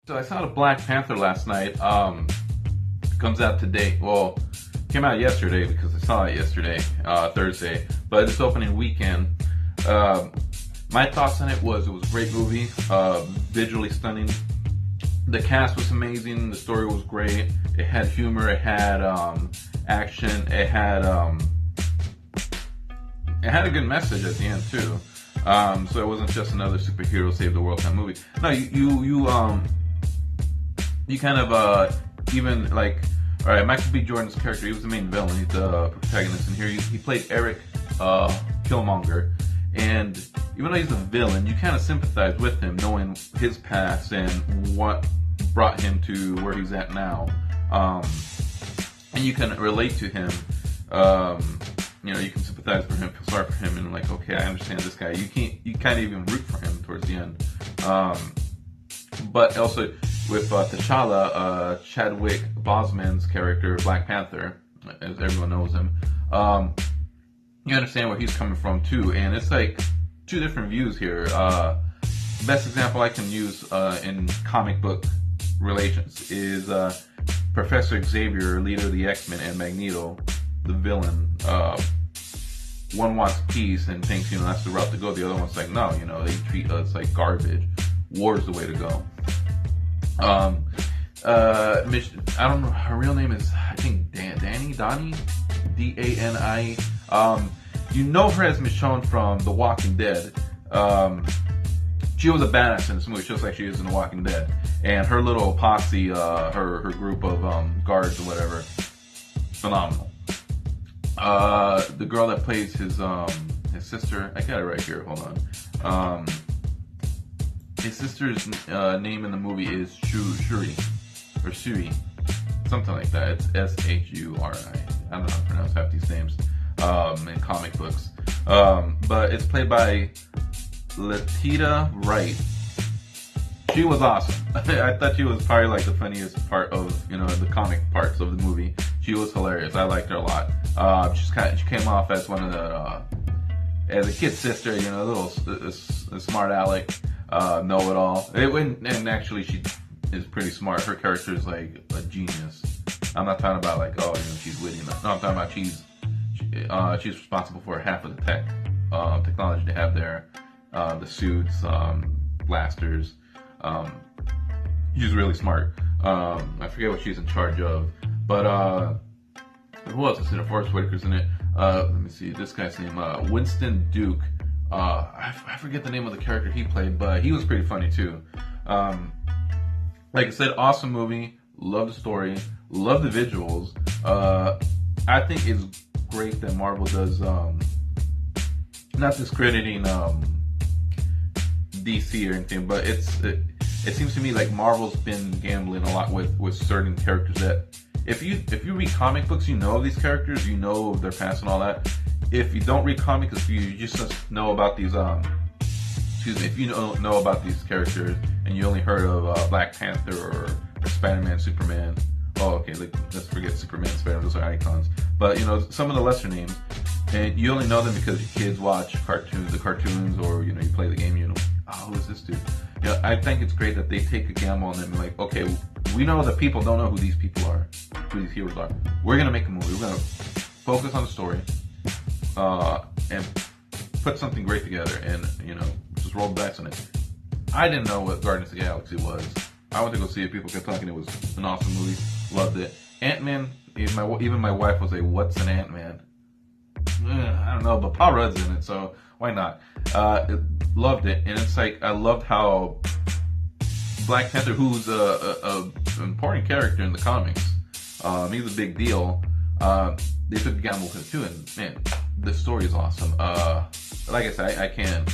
So I saw the Black Panther last night. Comes out today. Well, came out yesterday because I saw it yesterday, Thursday. But it's opening weekend. My thoughts on it was a great movie, visually stunning. The cast was amazing. The story was great. It had humor. It had action. It had a good message at the end too. So it wasn't just another superhero save the world kind of movie. No, you kind of even like, all right, Michael B. Jordan's character, he was the main villain. He's the protagonist in here. He played Eric Killmonger, and even though he's a villain, you kind of sympathize with him, knowing his past and what brought him to where he's at now, and you can relate to him. You can sympathize for him, feel sorry for him, and like, okay, I understand this guy. You can't even root for him towards the end. But also with T'Challa, Chadwick Boseman's character, Black Panther, as everyone knows him, you understand where he's coming from too, and it's like two different views here. Best example I can use in comic book relations is Professor Xavier, leader of the X-Men, and Magneto, the villain. One wants peace and thinks, that's the route to go. The other one's like, no, they treat us like garbage. War's the way to go. I don't know, her real name is, I think, Donnie, D-A-N-I. You know her as Michonne from The Walking Dead. She was a badass in this movie, just like she is in The Walking Dead. And her little posse, her group of guards or whatever, phenomenal. The girl that plays his sister, I got it right here, hold on. His sister's name in the movie is Shuri, something like that. It's S-H-U-R-I. I don't know how to pronounce half these names in comic books. But it's played by Letitia Wright. She was awesome. I thought she was probably like the funniest part of the comic parts of the movie. She was hilarious. I liked her a lot. She came off as one of the as a kid sister, a little smart aleck. Know-it-all. And actually, she is pretty smart. Her character is like a genius. I'm not talking about like, she's witty. No, I'm talking about she's responsible for half of the technology they have there, the suits, blasters. She's really smart. I forget what she's in charge of, but who else is in it? Forrest Whitaker's in it. Let me see. This guy's name, Winston Duke. I forget the name of the character he played, but he was pretty funny too. Like I said, awesome movie. Love the story. Love the visuals. I think it's great that Marvel does, not discrediting DC or anything, but it seems to me like Marvel's been gambling a lot with certain characters that if you read comic books, you know these characters, you know their past and all that. If you don't read comics, if you just know about these, if you don't know about these characters and you only heard of Black Panther or Spider-Man, Superman. Oh, okay, let's forget Superman, Spider-Man, those are icons. But some of the lesser names, and you only know them because your kids watch the cartoons, or you play the game. Oh, who is this dude? I think it's great that they take a gamble on them and like, okay, we know that people don't know who these people are, who these heroes are. We're gonna make a movie. We're gonna focus on the story. And put something great together, and just roll the dice on it. I didn't know what Guardians of the Galaxy was. I went to go see it. People kept talking. It was an awesome movie. Loved it. Ant-Man. Even my wife was like, "What's an Ant-Man?" I don't know, but Paul Rudd's in it, so why not? Loved it, and it's like I loved how Black Panther, who's a important character in the comics, he's a big deal. They took a gamble with him too, and man, the story is awesome. Like I said, I can.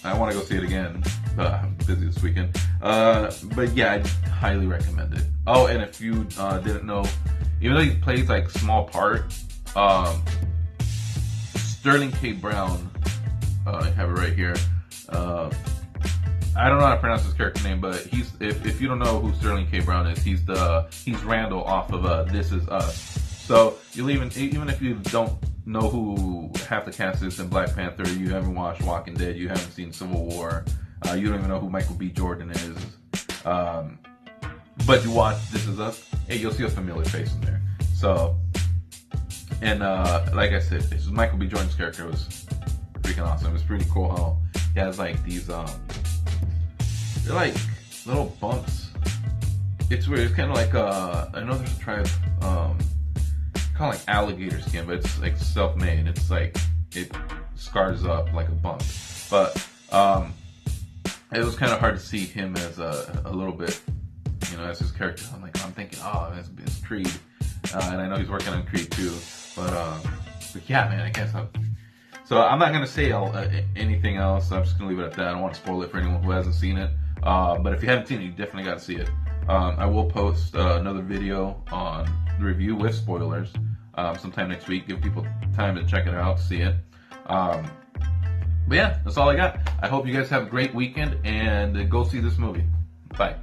I want to go see it again. I'm busy this weekend. But yeah, I highly recommend it. Oh, and if you didn't know, even though he plays like small part, Sterling K. Brown, I have it right here. I don't know how to pronounce his character name, but if you don't know who Sterling K. Brown is, he's Randall off of This Is Us. So even if you don't know who half the cast is in Black Panther, you haven't watched Walking Dead, you haven't seen Civil War, you don't even know who Michael B. Jordan is, But you watch This Is Us, hey, you'll see a familiar face in there. So, and like I said, this Michael B. Jordan's character was freaking awesome. It was pretty cool how he has like these, they're like little bumps. It's weird. It's kind of like I know there's a tribe, kind of like alligator skin, but it's like self-made. It's like it scars up like a bump. But it was kind of hard to see him as a little bit, you know, as his character. I'm thinking, oh, it's Creed, and I know he's working on Creed too. But yeah, man, I guess so I'm not gonna say anything else. I'm just gonna leave it at that. I don't want to spoil it for anyone who hasn't seen it. But if you haven't seen it, you definitely got to see it. I will post another video on the review with spoilers sometime next week. Give people time to check it out, see it. But yeah, that's all I got. I hope you guys have a great weekend and go see this movie. Bye.